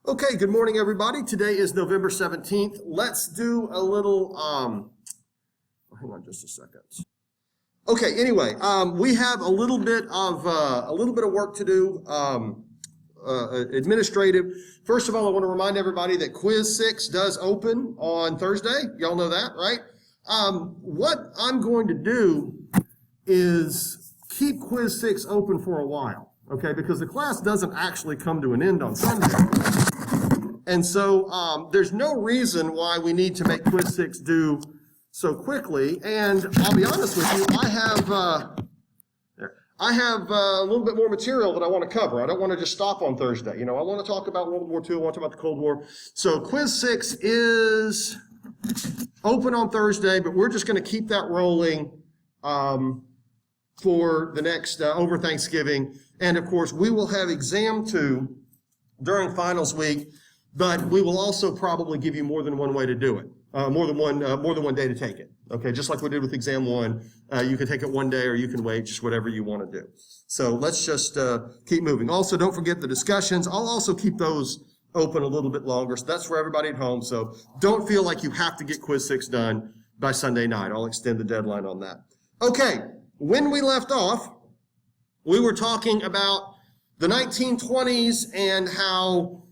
Okay, good morning, everybody. Today is November 17th. Let's do a little, hang on just a second. Okay, anyway, we have a little bit of work to do, administrative. First of all, I want to remind everybody that Quiz 6 does open on Thursday. Y'all know that, right? What I'm going to do is keep Quiz 6 open for a while, okay, because the class doesn't actually come to an end on Sunday. And so there's no reason why we need to make Quiz 6 due so quickly. And I'll be honest with you, I have a little bit more material that I want to cover. I don't want to just stop on Thursday. You know, I want to talk about World War II. I want to talk about the Cold War. So Quiz 6 is open on Thursday, but we're just going to keep that rolling for the next, over Thanksgiving. And, of course, we will have Exam 2 during finals week. But we will also probably give you more than one way to do it, more than one day to take it. Okay, just like we did with Exam 1, you can take it one day or you can wait, just whatever you want to do. So let's just keep moving. Also, don't forget the discussions. I'll also keep those open a little bit longer. So that's for everybody at home. So don't feel like you have to get Quiz 6 done by Sunday night. I'll extend the deadline on that. Okay, when we left off, we were talking about the 1920s and how,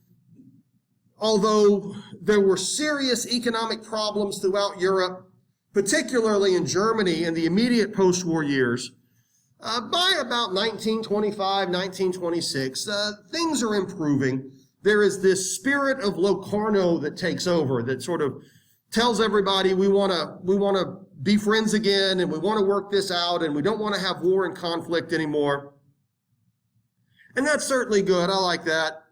although there were serious economic problems throughout Europe, particularly in Germany in the immediate post-war years, by about 1925, 1926, things are improving. There is this spirit of Locarno that takes over, that sort of tells everybody we want to be friends again, and we want to work this out, and we don't want to have war and conflict anymore. And that's certainly good. I like that.